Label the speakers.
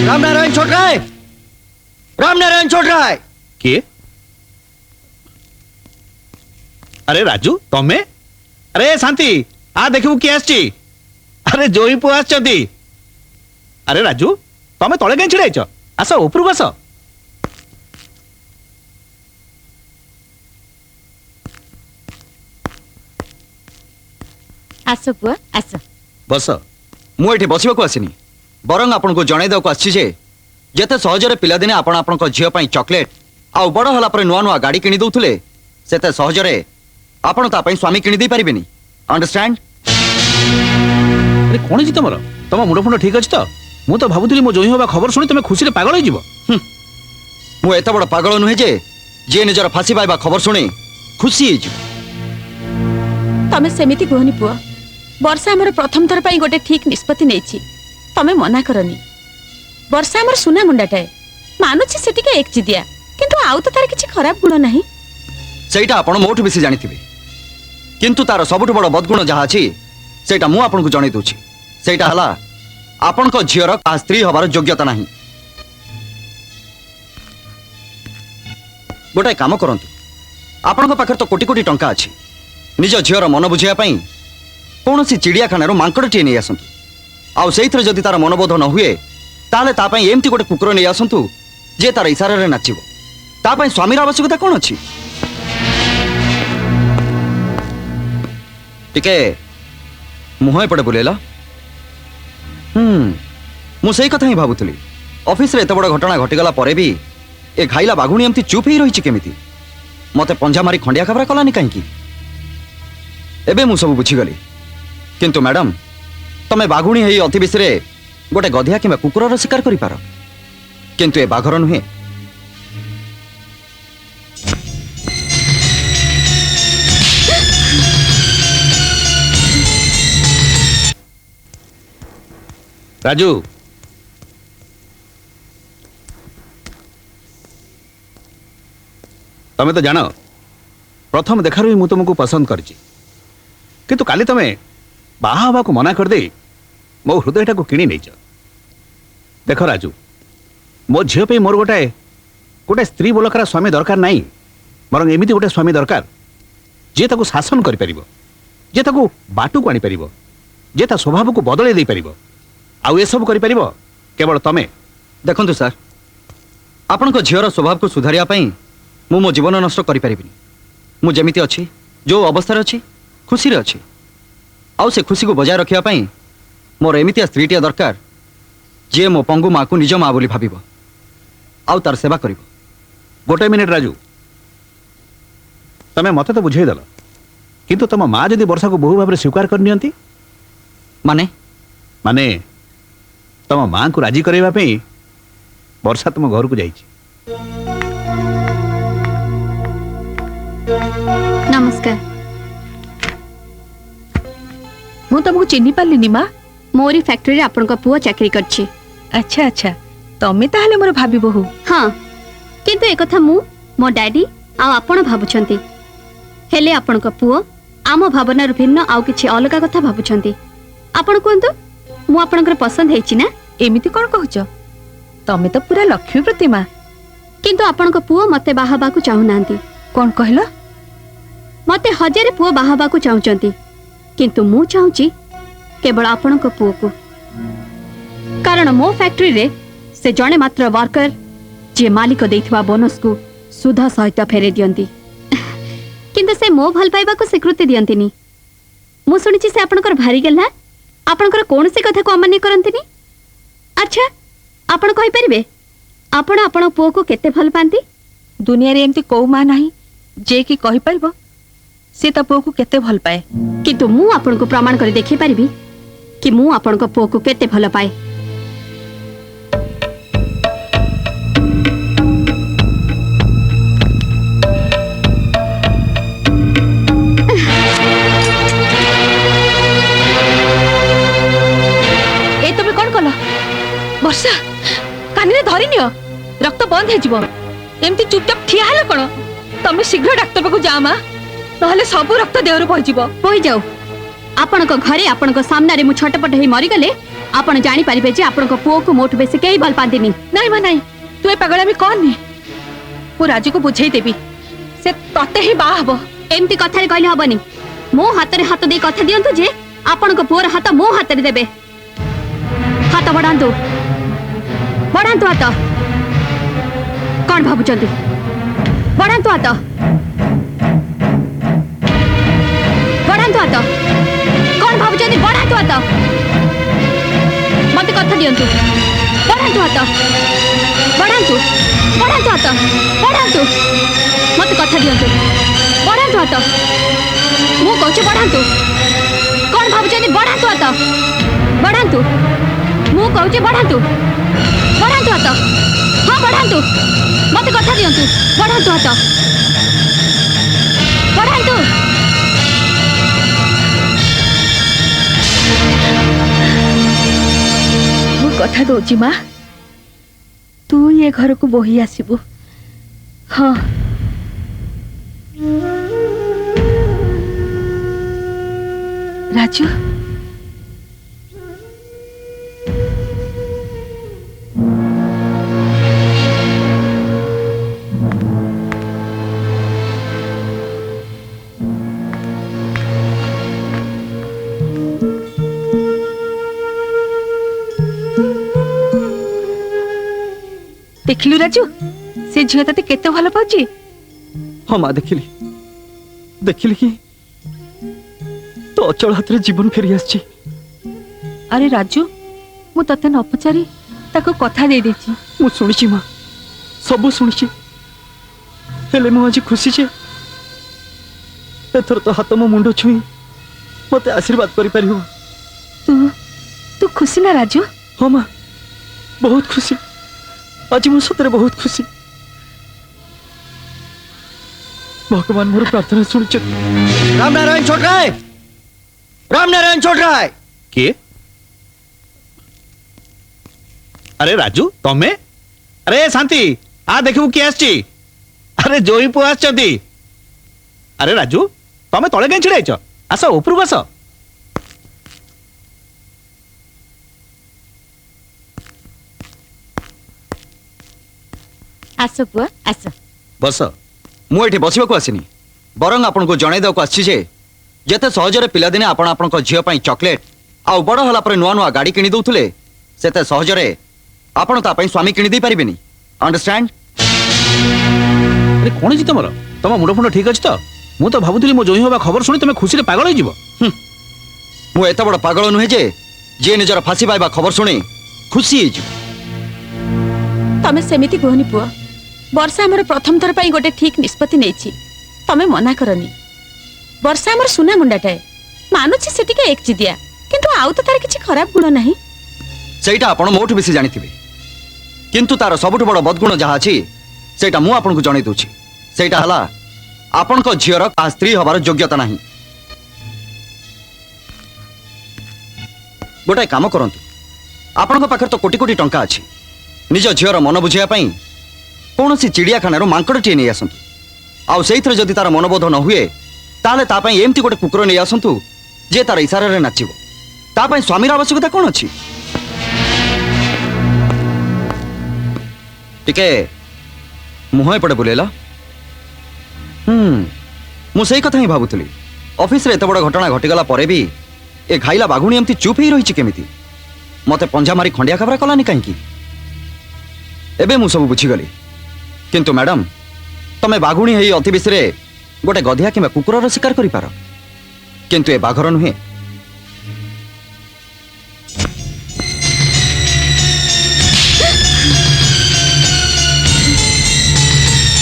Speaker 1: रामनारायण छोटराय, रामनारायण छोटराय।
Speaker 2: किए? अरे राजू तमे? अरे शांति आ देखू किए आछी? अरे जोई पु आछती। अरे राजू तमे तळे कहीं छिड़ाइछ? आस ऊपर बस।
Speaker 3: आस पुआ आस।
Speaker 2: बस।
Speaker 1: मु एठी बसिबाकू आसिनी, बरंग आपन को जणाई देବାକୁ आछि जे जेते सहजरे पिलादिने आपण आपण को झियो पई चॉकलेट आ बड़ हला पर नुआ नुआ गाड़ी किनी दउथुले सेते सहजरे आपण ता पई स्वामी किनी दे परिबेनी। अंडरस्टैंड?
Speaker 2: अरे कोन जी तमरो? तम मुंड फुंड ठीक अछि त? मु तो भाबुतली मो जोई होबा खबर सुनी तमे खुशी रे पागल होई जीवो।
Speaker 1: मु एते बड़ पागल नुहे जे निजर फांसी पाइबा खबर सुनी खुशी हे जी।
Speaker 3: तमे सेमिति कहनी पुआ। वर्षा हमर प्रथम थर पई गोटे ठीक निष्पत्ति नेछि। तमे मना करनी। वर्षा हमर सुना मुंडाटाए मानुछि सेटिके एक चिदिया, किंतु आउ तो तार किछि खराब गुण नाही।
Speaker 1: सेटा आपण मोठ बेसी जानिथिबे, किंतु तार सबुठ बड़ बदगुण जहा अछि सेटा मु आपण को जणाई दोछि। सेटा हला आपण को झियर का स्त्री हबार योग्यता नाही। गोटे काम करंतु, आपण को पाखर तो कोटी कोटी टंका अछि। निज झियर मन बुझिया पई कोनोसी चिड़ियाखाना मांकड़टिए नहीं आसतु। आउ सेइथरे जदि तार मनबोध न हुए ताले ता पई एमती गोटे कुकुर नहीं आसतु जे तार इशारा रे नाचिबो। ता पई स्वामीर आवश्यकता कोन अछि? टिके मुहय पड़े बुलेला। मु सेई कथा ही भाबुतली। ऑफिस रे एत बड़ घटना घटिगला परे भी ए घाइला बाघुणी एमती चुप ही रहिछि केमिति? मते पंजा मारी खंडिया खबरा कलानी काहेकि? एबे मु सब बुझी गली। किंतु मैडम तमे बाघुणी हेई अति बिसरे गोटे गधिया किंबा कुकुरर शिकार करि पार, किंतु ए बाघर नुहे।
Speaker 2: राजू तमे तो जान प्रथम देखार ही मु तुमको पसंद करछि, किंतु काली तमे बाहा हवा को मना कर दे मो हृदय को किणी नहीं। देख राजू मो झील पे मोर गोटे गोटे स्त्री बोलकर स्वामी दरकार नहीं, बर एमती गोटे स्वामी दरकार जे ताको शासन करि परिबो, जे ताको बाटू को आनी परिबो, जे ता स्वभाव को बदले दे परिबो। आउ ए सब करि परिबो केवल तमे।
Speaker 1: देखंतु सर, आपण को झियर स्वभाव को सुधारिया पई मु मो जीवन नष्ट करि परिबिनी। मु जेमिति अछि, जो अवस्था रे अछि, खुशी रे अछि। आउ से खुशी को बजाय रखिया पई मोर एमितिया स्त्रीटिया दरकार जे मो पंगु माँ को निज माँ बोली भाबिबो आउ तार सेवा करिबो।
Speaker 2: गोटे मिनिट राजू, तमे मते तो बुझेई दल, किंतु तम माँ जदि वर्षा को बहु भाव स्वीकार कर नियंती
Speaker 1: माने
Speaker 2: माने तम माँ को राजी करैबा पई वर्षा तुम घर को जाइछि।
Speaker 4: नमस्कार।
Speaker 3: मु तुमको चिन्ही पालिनी माँ।
Speaker 4: मोरी फैक्ट्री रे आपन को पुआ चाकरी करछि।
Speaker 3: अच्छा अच्छा, तमे ताहले मोर भाबी बहु।
Speaker 4: हाँ, किंतु एक कथा मु मो डैडी आ आपण भाबुछंती, हेले आपण को पुआ आम भावना भिन्न आउ किछि अलगा कथा भाबुछंती। आपण कोंतु मु आपनकर पसंद हेछि ना?
Speaker 3: एमिति कोन कहउछ? तमे तो पूरा लक्ष्मी प्रतिमा।
Speaker 4: किंतु आपण को पुआ मते बाहाबा को चाहू नांती।
Speaker 3: कोन कहलो?
Speaker 4: मते हजारे पुआ बाहाबा को चाहूचंती, किंतु मु चाहूची केवल आपण को पुआ को। कारण मो फैक्ट्री रे से जणे मात्र वर्कर जे मालिक देथिबा बोनस को सुधा सहित फेरे दियंती, किंतु से मो भल पाइबा को स्वीकृति दियंतीनी। मु सुनिछि से आपनकर भारी गेला, आपनकर कोन से कथा को अमान्य करंतीनी। अच्छा, आपण कहि परिबे आपण आपण पुआ को केते भल पांती?
Speaker 3: दुनिया रे एमती को मा नाही जे कि कहि परबो से त पुआ को केते भल पाए।
Speaker 4: किंतु मु आपण को प्रमाण कर देखि परिबी कि मु आपण को पुआ को केते भल पाए।
Speaker 3: ए तमे कोन कलो? वर्षा कानी रे धरि नियो, रक्त बंद हे जिवो। एमती चुपचाप ठिया हला कोन? तमे शीघ्र डाक्टर पाखु जा मा, नहले सब रक्त देहरु बहि जिवो।
Speaker 4: बहि जाऊ। आपण को घरे आपण को सामने रे मु छटपट हे मरि गले आपण जानी परिबे जे आपनको पुओ को मोठ बेसी केही भल पांदिनी।
Speaker 3: ନାଇଁ ମା ନାଇଁ ତୁ ଏ ପାଗଳାମି କରନି ମୁଁ ରାଜୁକୁ ବୁଝେଇ ଦେବି ସେ ତତେ ହିଁ ବାହା ହବ।
Speaker 4: एमती कथारे कहले हबनी। मो हातरे हाथ दे कथा दियंतु जे आपनको पुओर हाथ मो हातरे देबे। हाथ बढ़ांतु बढ़ांतु हाथ। कौन भाबुचंती? बढ़ांतु हाथ बढ़ांतु हाथ। कौन भाबुचंती? बढ़ांतु हाथ। मते कथा दियंतु। बढ़ांतु हाथ बढ़ांतु बढ़ांतु हाथ बढ़ांतु। मते कथा दियंतु। बढ़ांतु हाथ। मु कहूँ बढ़ांतु। कौन भाबुचंती? बढ़ांतु हाथ बढ़ांतु। मु कहूँ बढ़ांतु बढ़ांतु हाथ। हाँ बढ़ांतु मते कथा दियंतु। बढ़ांतु हाथ बढ़ांतु।
Speaker 3: ମୁଁ କଥା ଦଉଛି ମା ତୁ ଏ ଘରକୁ ବୋହି ଆସିବୁ। ହଁ ରାଜୁ ଦେଖିଲୁ ରାଜୁ ସେ ଝିଅ ତତେ କେତେ ଭଲ ପାଉଛି।
Speaker 1: ହଁ ମା ଦେଖିଲି ଦେଖିଲି କି ତ ଅଚଳ ହାତରେ ଜୀବନ ଫେରି ଆସିଛି।
Speaker 3: ଆରେ ରାଜୁ ମୁଁ ତତେ ନ ପଚାରି ତାକୁ କଥା ଦେଇ ଦେଇଛି।
Speaker 1: ମୁଁ ଶୁଣିଛି ମା ସବୁ ଶୁଣିଛି ହେଲେ ମୁଁ ଆଜି ଖୁସି ଯେ ଏଥର ତ ହାତ ମୋ ମୁଣ୍ଡ ଛୁଇଁ ମତେ ଆଶୀର୍ବାଦ କରିପାରିବ।
Speaker 3: ତୁ ତୁ ଖୁସି ନା ରାଜୁ?
Speaker 1: ହଁ ମା ବହୁତ ଖୁସି ଆଜି ମୁଁ ସତରେ ବହୁତ ଖୁସି। भगवान मोर प्रार्थना सुनिछ। रामनारायण छोटराय रामनारायण छोटराय
Speaker 2: किए? अरे राजू तमे? अरे शांति आ देखबू किए आछी? अरे जोई पु आछती। अरे राजू तमे तळे केन छिड़ाइछ? आस उपरु आस।
Speaker 3: आस पुआ आस
Speaker 2: बस।
Speaker 1: ମୁଁ ଏଠି ବସିବାକୁ ଆସିନି ବରଂ ଆପଣଙ୍କୁ ଜଣାଇ ଦେବାକୁ ଆସିଛି ଯେ ଯେତେ ସହଜରେ ପିଲାଦିନେ ଆପଣ ଆପଣଙ୍କ ଝିଅ ପାଇଁ ଚକୋଲେଟ୍ ଆଉ ବଡ଼ ହେଲା ପରେ ନୂଆ ନୂଆ ଗାଡ଼ି କିଣି ଦେଉଥିଲେ ସେତେ ସହଜରେ ଆପଣ ତା ପାଇଁ ସ୍ୱାମୀ କିଣି ଦେଇ ପାରିବେନି। ଅଣ୍ଡରଷ୍ଟାଣ୍ଡ?
Speaker 2: अरे कौन तुम तुम मुंड फुंड ठीक अच्छी तो मुझे तो भावुली मो जोई हवा खबर शुणी तुम खुशी पागल हो।
Speaker 1: ମୁଁ ଏତେ ବଡ଼ ପାଗଳ ନୁହେଁ ଯେ ଯିଏ ନିଜର ଫାଶୀ ପାଇବା ଖବର ଶୁଣି ଖୁସି ହେଇଯିବ।
Speaker 3: ତମେ ସେମିତି କୁହନି ପୁଅ। ବର୍ଷା ଆମର ପ୍ରଥମ ଥର ପାଇଁ ଗୋଟେ ଠିକ୍ ନିଷ୍ପତ୍ତି ନେଇଛି। ତମେ ମନା କରନି। ବର୍ଷା ଆମର ସୁନା ମୁଣ୍ଡାଟାଏ ମାନୁଛି ସେ ଟିକେ ଏକଜିଦିଆ କିନ୍ତୁ ଆଉ ତ ତାର କିଛି ଖରାପ ଗୁଣ ନାହିଁ।
Speaker 1: ସେଇଟା ଆପଣ ମୋଠୁ ବେଶୀ ଜାଣିଥିବେ କିନ୍ତୁ ତାର ସବୁଠୁ ବଡ଼ ବଦଗୁଣ ଯାହା ଅଛି ସେଇଟା ମୁଁ ଆପଣଙ୍କୁ ଜଣାଇ ଦେଉଛି। ସେଇଟା ହେଲା ଆପଣଙ୍କ ଝିଅର କାହା ସ୍ତ୍ରୀ ହବାର ଯୋଗ୍ୟତା ନାହିଁ। ଗୋଟାଏ କାମ କରନ୍ତୁ ଆପଣଙ୍କ ପାଖରେ ତ କୋଟି କୋଟି ଟଙ୍କା ଅଛି ନିଜ ଝିଅର ମନ ବୁଝିବା ପାଇଁ କୌଣସି ଚିଡ଼ିଆଖାନାରୁ ମାଙ୍କଡ଼ଟିଏ ନେଇ ଆସନ୍ତୁ ଆଉ ସେଇଥିରେ ଯଦି ତାର ମନବୋଧ ନ ହୁଏ ତାହେଲେ ତା ପାଇଁ ଏମିତି ଗୋଟେ କୁକୁର ନେଇ ଆସନ୍ତୁ ଯେ ତାର ଇଶାରାରେ ନାଚିବ। ତା ପାଇଁ ସ୍ୱାମୀର ଆବଶ୍ୟକତା କ'ଣ ଅଛି? ଟିକେ ମୁହଁ ଏପଟେ ବୁଲେଇଲ। ମୁଁ ସେଇ କଥା ହିଁ ଭାବୁଥିଲି ଅଫିସରେ ଏତେ ବଡ଼ ଘଟଣା ଘଟିଗଲା ପରେ ବି ଏ ଘାଇଲା ବାଘୁଣୀ ଏମିତି ଚୁପ୍ ହେଇ ରହିଛି କେମିତି? ମତେ ପଞ୍ଝା ମାରି ଖଣ୍ଡିଆ ଖାବରା କଲାନି କାହିଁକି? ଏବେ ମୁଁ ସବୁ ବୁଝିଗଲି କିନ୍ତୁ ମ୍ୟାଡାମ ତମେ ବାଘୁଣୀ ହେଇ ଅତି ବେଶୀରେ ଗୋଟେ ଗଧିଆ କିମ୍ବା କୁକୁରର ଶିକାର କରିପାର କିନ୍ତୁ ଏ ବାଘର ନୁହେଁ।